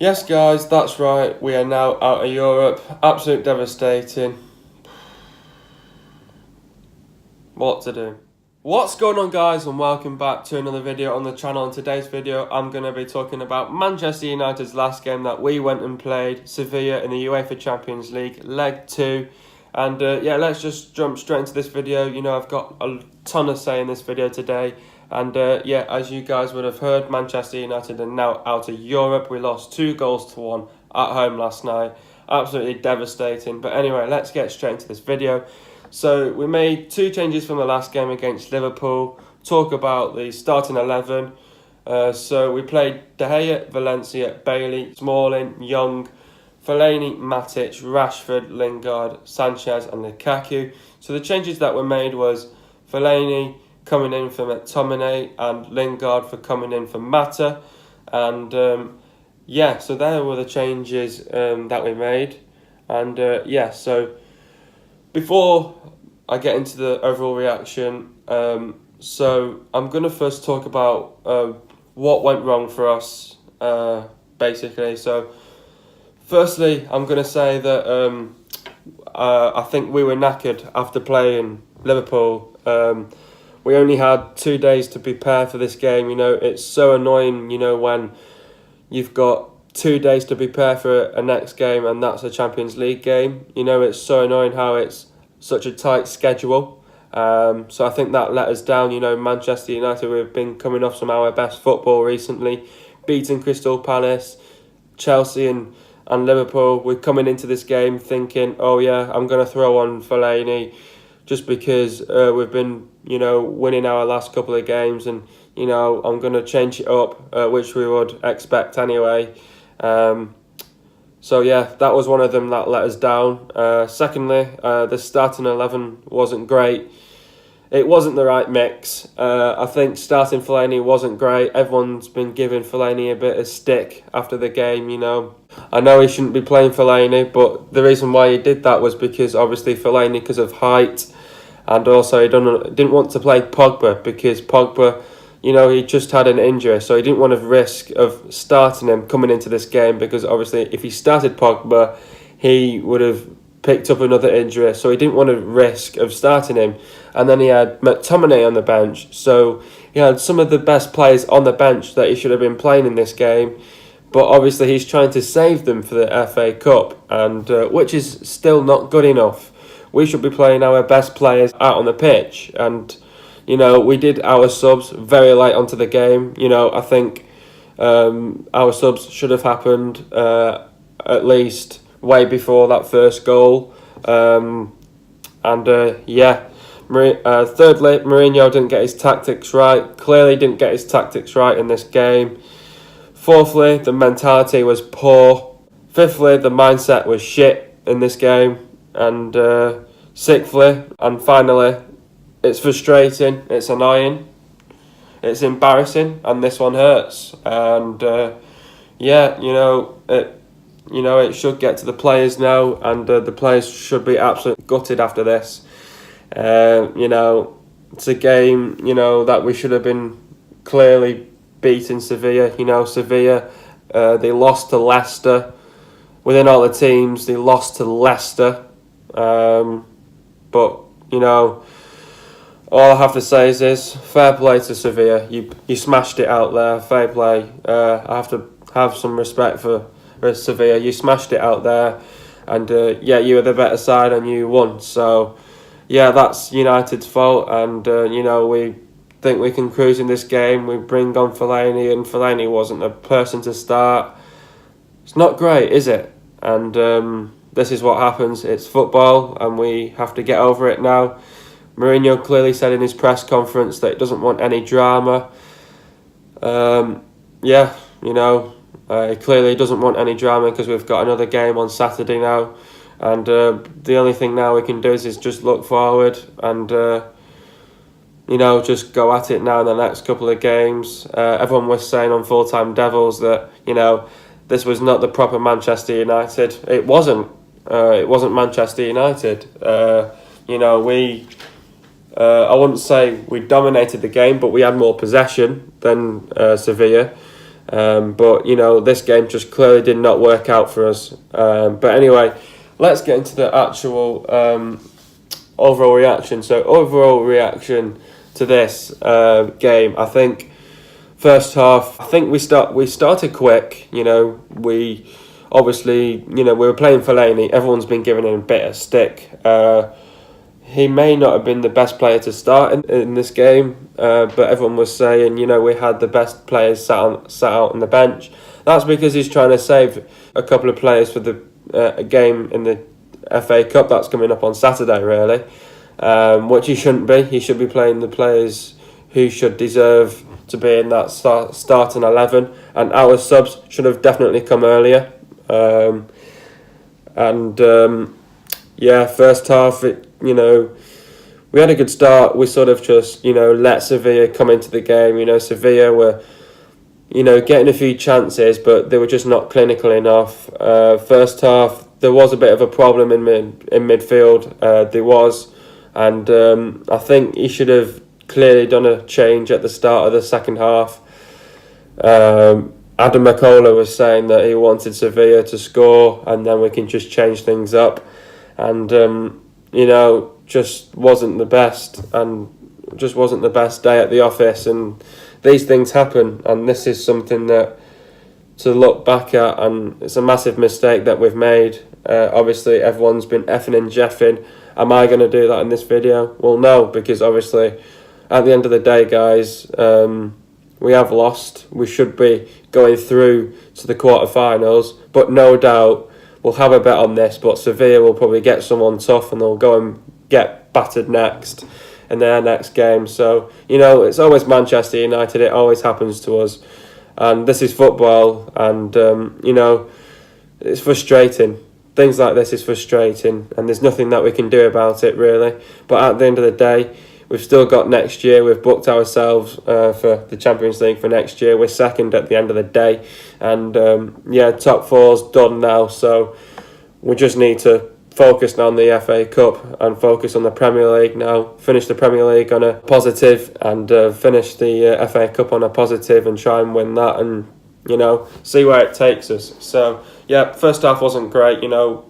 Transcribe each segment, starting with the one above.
Yes, guys, that's right. We are now out of Europe. Absolute devastating. What to do? What's going on, guys, and welcome back to another video on the channel. In today's video, I'm going to be talking about Manchester United's last game that we went and played, Sevilla in the UEFA Champions League, Leg 2. And yeah, let's just jump straight into this video. You know, I've got a ton of say in this video today. And yeah, as you guys would have heard, Manchester United are now out of Europe. We lost 2-1 at home last night. Absolutely devastating. But anyway, let's get straight into this video. So we made 2 changes from the last game against Liverpool. Talk about the starting 11. So we played De Gea, Valencia, Bailey, Smalling, Young, Fellaini, Matic, Rashford, Lingard, Sanchez and Lukaku. So the changes that were made was Fellaini coming in for McTominay and Lingard for coming in for Mata. And yeah, so there were the changes that we made. And yeah, so before I get into the overall reaction, so I'm going to first talk about what went wrong for us, basically. So firstly, I'm going to say that I think we were knackered after playing Liverpool. We only had 2 days to prepare for this game. You know, it's so annoying, you know, when you've got 2 days to prepare for a next game and that's a Champions League game. You know, it's so annoying how it's such a tight schedule. So I think that let us down. You know, Manchester United, we've been coming off some of our best football recently, beating Crystal Palace, Chelsea and Liverpool. We're coming into this game thinking, oh yeah, I'm going to throw on Fellaini just because we've been, you know, winning our last couple of games, and, you know, I'm going to change it up, which we would expect anyway. So yeah, that was one of them that let us down. Secondly, the starting 11 wasn't great. It wasn't the right mix. I think starting Fellaini wasn't great. Everyone's been giving Fellaini a bit of stick after the game, you know. I know he shouldn't be playing Fellaini, but the reason why he did that was because obviously Fellaini, because of height, and also he didn't want to play Pogba because Pogba, you know, he just had an injury, so he didn't want to risk of starting him coming into this game, because obviously if he started Pogba, he would have picked up another injury, so he didn't want to risk of starting him. And then he had McTominay on the bench, so he had some of the best players on the bench that he should have been playing in this game, but obviously he's trying to save them for the FA Cup, and which is still not good enough. We should be playing our best players out on the pitch, and you know, we did our subs very late onto the game. You know, I think our subs should have happened at least way before that first goal. And yeah, thirdly, Mourinho didn't get his tactics right. Clearly didn't get his tactics right in this game. Fourthly, the mentality was poor. Fifthly, the mindset was shit in this game. And sixthly, and finally, it's frustrating, it's annoying, it's embarrassing, and this one hurts. And yeah, it should get to the players now, and the players should be absolutely gutted after this. You know, it's a game, you know, that we should have been clearly beating Sevilla. You know, Sevilla, they lost to Leicester. Within all the teams, they lost to Leicester. But, you know, all I have to say is this: fair play to Sevilla. You smashed it out there. Fair play. I have to have some respect for Sevilla. You smashed it out there, and yeah, you were the better side and you won. So yeah, that's United's fault, and you know, we think we can cruise in this game. We bring on Fellaini, and Fellaini wasn't a person to start. It's not great, is it? And this is what happens. It's football, and we have to get over it now. Mourinho clearly said in his press conference that he doesn't want any drama. Yeah, you know, he clearly doesn't want any drama because we've got another game on Saturday now. And the only thing now we can do is just look forward and, you know, just go at it now in the next couple of games. Everyone was saying on Full Time Devils that, you know, this was not the proper Manchester United. It wasn't. It wasn't Manchester United. You know, I wouldn't say we dominated the game, but we had more possession than Sevilla. But, you know, this game just clearly did not work out for us. But anyway, let's get into the actual overall reaction. So, overall reaction to this game, I think, first half, I think we started quick. You know, we obviously, you know, we were playing Fellaini. Everyone's been giving him a bit of stick. He may not have been the best player to start in this game, but everyone was saying, you know, we had the best players sat out on the bench. That's because he's trying to save a couple of players for the game in the FA Cup that's coming up on Saturday, really, which he shouldn't be. He should be playing the players who should deserve to be in that starting 11, and our subs should have definitely come earlier. Yeah, first half, you know, we had a good start. We sort of just, you know, let Sevilla come into the game. You know, Sevilla were, you know, getting a few chances, but they were just not clinical enough. First half, there was a bit of a problem in midfield. There was, and I think he should have clearly done a change at the start of the second half. Adam McCullough was saying that he wanted Sevilla to score, and then we can just change things up. And you know, just wasn't the best, and just wasn't the best day at the office. And these things happen, and this is something that to look back at, and it's a massive mistake that we've made. Obviously, everyone's been effing and jeffing. Am I going to do that in this video? Well, no, because obviously, at the end of the day, guys, we have lost. We should be going through to the quarterfinals, but no doubt we'll have a bet on this. But Sevilla will probably get someone tough, and they'll go and get battered next in their next game. So, you know, it's always Manchester United. It always happens to us, and this is football. And you know, it's frustrating. Things like this is frustrating, and there's nothing that we can do about it, really. But at the end of the day, we've still got next year. We've booked ourselves for the Champions League for next year. We're second at the end of the day. And yeah, top four's done now. So we just need to focus on the FA Cup and focus on the Premier League now. Finish the Premier League on a positive, and finish the FA Cup on a positive, and try and win that, and, you know, see where it takes us. So yeah, first half wasn't great. You know,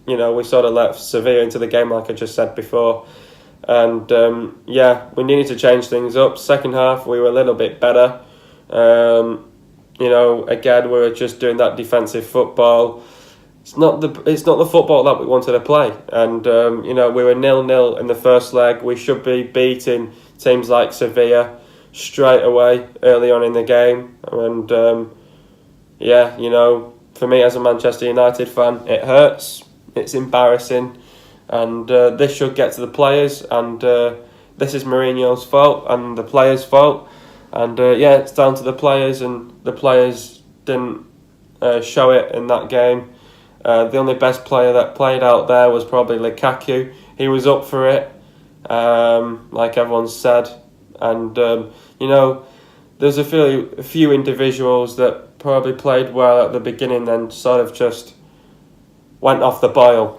we sort of let Sevilla into the game, like I just said before. And yeah, we needed to change things up. Second half, we were a little bit better. You know, again, we were just doing that defensive football. It's not the football that we wanted to play. And you know, we were 0-0 in the first leg. We should be beating teams like Sevilla straight away early on in the game. And yeah, you know, for me as a Manchester United fan, it hurts. It's embarrassing. And this should get to the players, and this is Mourinho's fault and the players' fault. And yeah, it's down to the players, and the players didn't show it in that game. The only best player that played out there was probably Lukaku. He was up for it, like everyone said. And you know, there's a few individuals that probably played well at the beginning, then sort of just went off the boil.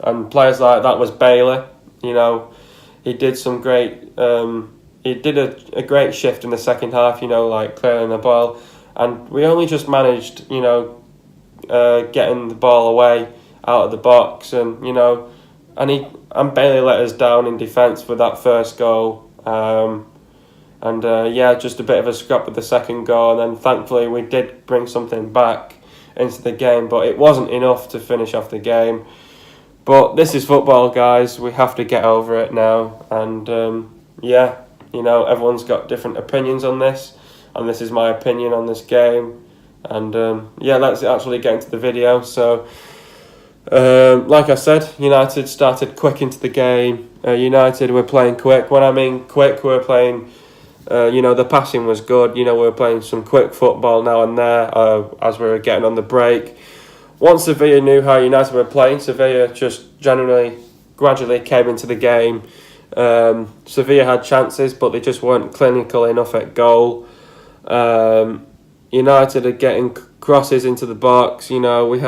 And players like that was Bailey. You know, he did some great. He did a great shift in the second half. You know, like clearing the ball, and we only just managed, you know, getting the ball away out of the box, and you know, and Bailey let us down in defence with that first goal. And yeah, just a bit of a scrap with the second goal, and then thankfully we did bring something back into the game, but it wasn't enough to finish off the game. But this is football, guys. We have to get over it now. And yeah, you know, everyone's got different opinions on this, and this is my opinion on this game. And yeah, let's actually get into the video. So, like I said, United started quick into the game. United were playing quick. When I mean quick, we were playing, you know, the passing was good. You know, we were playing some quick football now and there as we were getting on the break. Once Sevilla knew how United were playing, Sevilla just gradually came into the game. Sevilla had chances, but they just weren't clinical enough at goal. United are getting crosses into the box. You know, we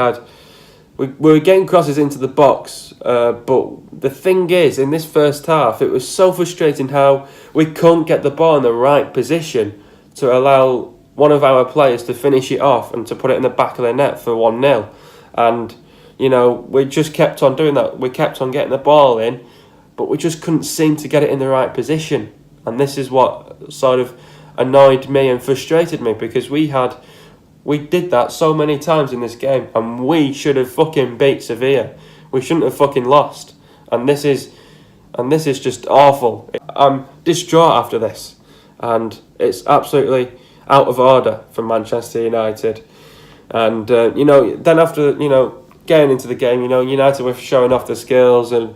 were getting crosses into the box, but the thing is, in this first half, it was so frustrating how we couldn't get the ball in the right position to allow one of our players to finish it off and to put it in the back of the net for 1-0. And, you know, we just kept on doing that. We kept on getting the ball in, but we just couldn't seem to get it in the right position. And this is what sort of annoyed me and frustrated me, because we did that so many times in this game, and we should have fucking beat Sevilla. We shouldn't have fucking lost. And this is just awful. I'm distraught after this, and it's absolutely out of order for Manchester United. And you know, then after, you know, getting into the game, you know, United were showing off the skills, and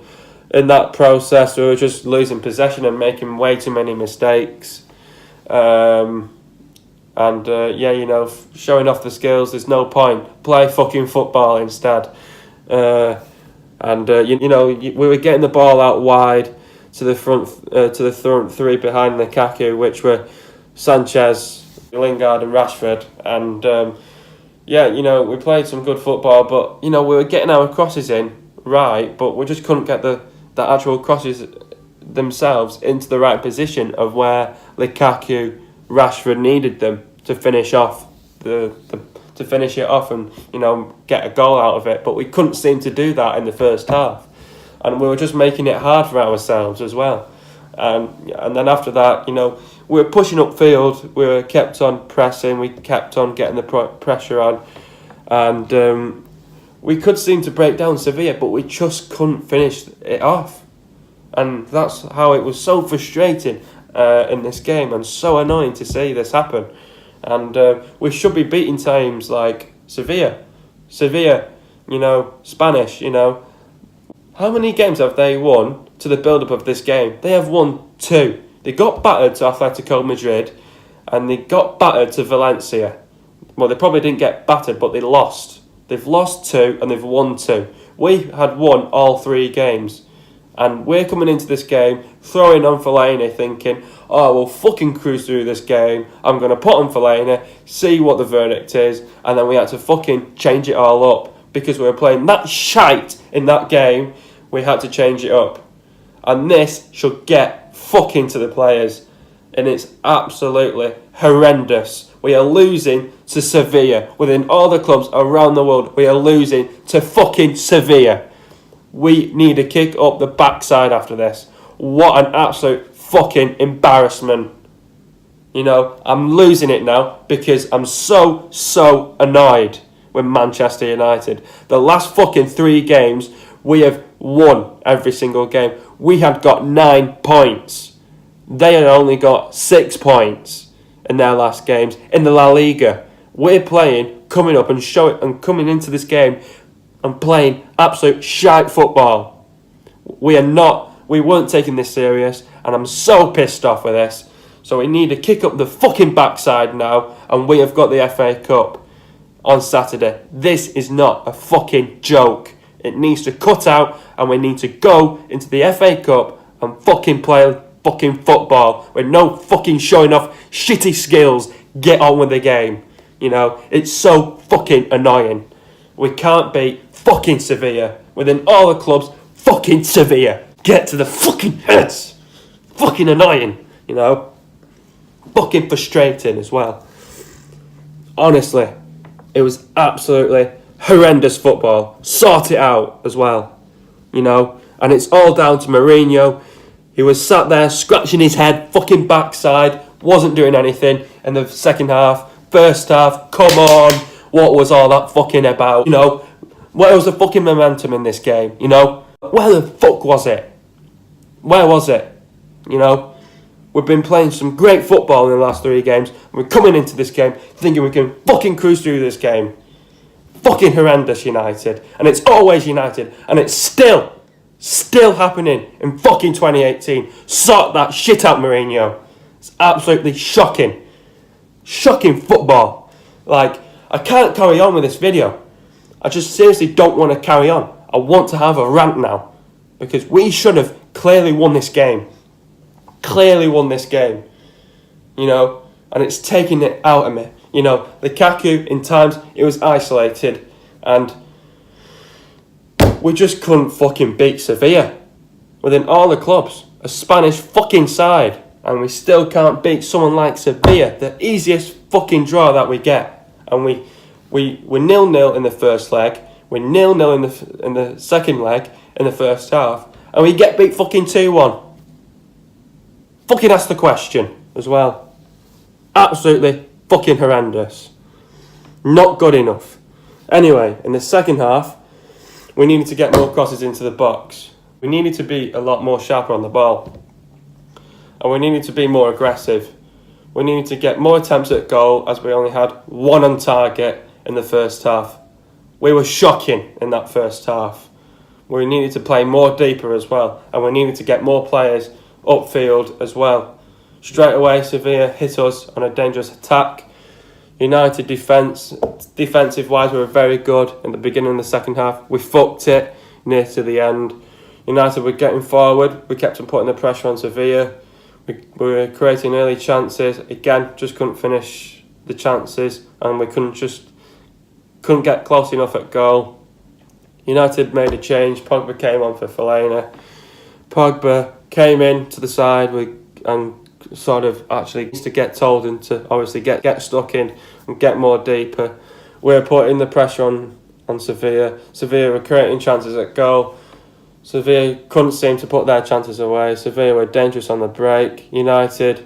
in that process we were just losing possession and making way too many mistakes. Yeah, you know, showing off the skills, there's no point. Play fucking football instead. You know, we were getting the ball out wide to the front three behind Lukaku, which were Sanchez, Lingard and Rashford. And yeah, you know, we played some good football, but, you know, we were getting our crosses in right, but we just couldn't get the actual crosses themselves into the right position of where Lukaku, Rashford needed them to finish off to finish it off and, you know, get a goal out of it. But we couldn't seem to do that in the first half, and we were just making it hard for ourselves as well. And then after that, you know, we were pushing upfield, we were kept on pressing, we kept on getting the pressure on, and we could seem to break down Sevilla, but we just couldn't finish it off. And that's how it was so frustrating in this game, and so annoying to see this happen. And we should be beating teams like Sevilla, you know, Spanish, you know. How many games have they won to the build-up of this game? They have won 2. They got battered to Atletico Madrid, and they got battered to Valencia. Well, they probably didn't get battered, but they lost. They've lost 2 and they've won 2. We had won all 3 games. And we're coming into this game, throwing on Fellaini, thinking, oh, we'll fucking cruise through this game. I'm going to put on Fellaini, see what the verdict is. And then we had to fucking change it all up, because we were playing that shite in that game. We had to change it up. And this should get fucking to the players. And it's absolutely horrendous. We are losing to Sevilla. Within all the clubs around the world, we are losing to fucking Sevilla. We need to kick up the backside after this. What an absolute fucking embarrassment. You know, I'm losing it now because I'm so annoyed with Manchester United. The last fucking 3 games, we have won every single game. We had got 9 points. They had only got 6 points in their last games. In the La Liga, we're coming up and coming into this game and playing absolute shite football. We weren't taking this serious, and I'm so pissed off with this. So we need to kick up the fucking backside now, and we have got the FA Cup on Saturday. This is not a fucking joke. It needs to cut out, and we need to go into the FA Cup and fucking play fucking football with no fucking showing off shitty skills. Get on with the game. You know, it's so fucking annoying. We can't beat fucking Sevilla. Within all the clubs, fucking Sevilla. Get to the fucking heads. Fucking annoying, you know. Fucking frustrating as well. Honestly, it was absolutely horrendous football. Sort it out as well, you know. And it's all down to Mourinho. He was sat there scratching his head, fucking backside, wasn't doing anything in the second half. First half, come on. What was all that fucking about? You know, where was the fucking momentum in this game? You know, where the fuck was it? Where was it? You know, we've been playing some great football in the last 3 games. We're coming into this game thinking we can fucking cruise through this game. Fucking horrendous United. And it's always United. And it's still happening in fucking 2018. Sort that shit out, Mourinho. It's absolutely shocking. Shocking football. Like, I can't carry on with this video. I just seriously don't want to carry on. I want to have a rant now. Because we should have clearly won this game. Clearly won this game. You know, and it's taking it out of me. You know, Lukaku, in times, it was isolated. And we just couldn't fucking beat Sevilla. Within all the clubs. A Spanish fucking side. and we still can't beat someone like Sevilla, the easiest fucking draw that we get. And we're 0-0 in the first leg, we're 0-0 in the second leg, in the first half, and we get beat fucking 2-1. Fucking ask the question as well. Absolutely fucking horrendous. Not good enough. Anyway, in the second half, we needed to get more crosses into the box. We needed to be a lot more sharper on the ball. And we needed to be more aggressive. We needed to get more attempts at goal, as we only had one on target in the first half. We were shocking in that first half. We needed to play more deeper as well, and we needed to get more players upfield as well. Straight away, Sevilla hit us on a dangerous attack. United defensive wise, we were very good in the beginning of the second half. We fucked it near to the end. United were getting forward. We kept on putting the pressure on Sevilla. We were creating early chances. Again, just couldn't finish the chances, and we couldn't get close enough at goal. United made a change. Pogba came on for Fellaini. Pogba came in to the side and sort of actually needs to get told and to obviously get stuck in and get more deeper. We're putting the pressure on Sevilla. Sevilla were creating chances at goal. Sevilla couldn't seem to put their chances away. Sevilla were dangerous on the break. United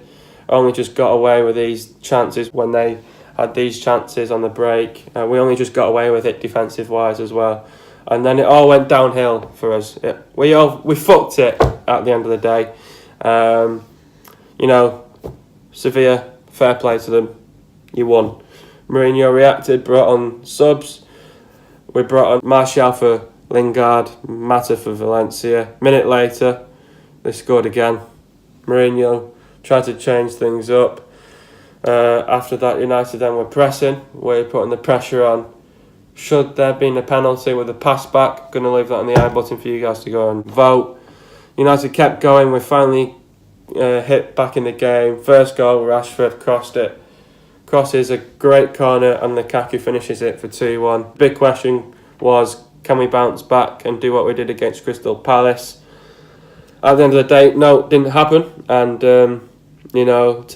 only just got away with these chances when they had these chances on the break. We only just got away with it defensive wise as well. And then it all went downhill for us. We fucked it at the end of the day. Sevilla, fair play to them. You won. Mourinho reacted, brought on subs. We brought on Martial for Lingard, Mata for Valencia. Minute later, they scored again. Mourinho tried to change things up. After that, United then were pressing. We're putting the pressure on. Should there have been a penalty with a pass back? Going to leave that on the I button for you guys to go and vote. United kept going. We finally hit back in the game. First goal, Rashford crossed it. Crosses a great corner and Lukaku finishes it for 2-1. Big question was, can we bounce back and do what we did against Crystal Palace? At the end of the day, no, it didn't happen. And, to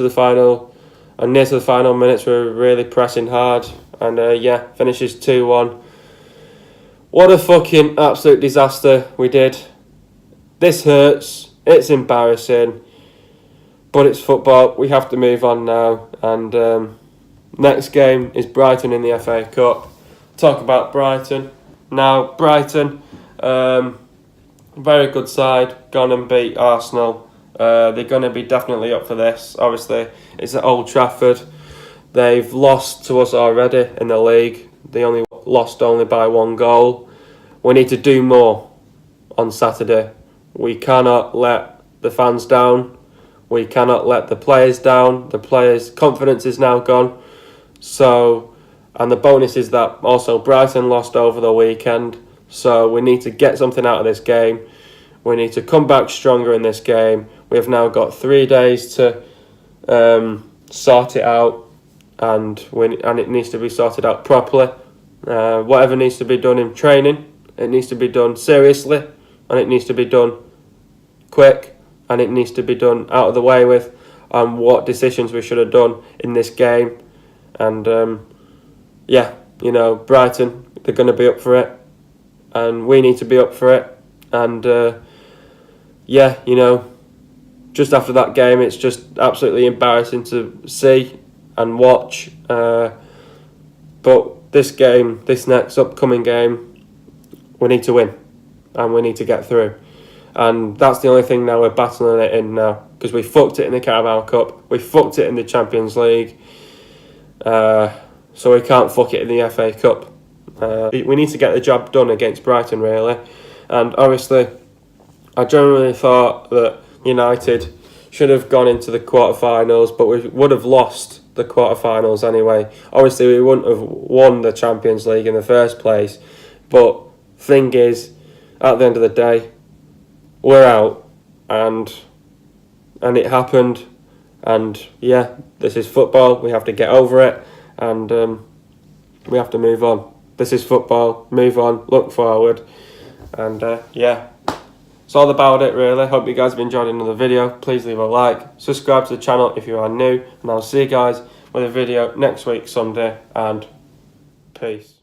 the final, and near to the final minutes, we were really pressing hard. And, finishes 2-1. What a fucking absolute disaster we did. This hurts. It's embarrassing. But it's football. We have to move on now. And next game is Brighton in the FA Cup. Talk about Brighton. Now, Brighton, very good side. Gone and beat Arsenal. They're going to be definitely up for this. Obviously, it's at Old Trafford. They've lost to us already in the league. They only lost by 1 goal. We need to do more on Saturday. We cannot let the fans down. We cannot let the players down. The players' confidence is now gone. And the bonus is that also Brighton lost over the weekend. So we need to get something out of this game. We need to come back stronger in this game. We have now got 3 days to sort it out. And it needs to be sorted out properly. Whatever needs to be done in training, it needs to be done seriously, and it needs to be done quick, and it needs to be done out of the way with, and what decisions we should have done in this game. And Brighton, they're going to be up for it, and we need to be up for it. And just after that game, it's just absolutely embarrassing to see and watch, but this next upcoming game, we need to win, and we need to get through, and that's the only thing now we're battling it in now, because we fucked it in the Carabao Cup, we fucked it in the Champions League, so we can't fuck it in the FA Cup. We need to get the job done against Brighton, really. And obviously, I generally thought that United should have gone into the quarterfinals, but we would have lost the quarterfinals anyway. Obviously, we wouldn't have won the Champions League in the first place, but thing is, at the end of the day, we're out, and it happened, and this is football. We have to get over it, and we have to move on. This is football. Move on. Look forward, and That's all about it really. Hope you guys have enjoyed another video. Please leave a like, subscribe to the channel if you are new, and I'll see you guys with a video next week Sunday, and peace.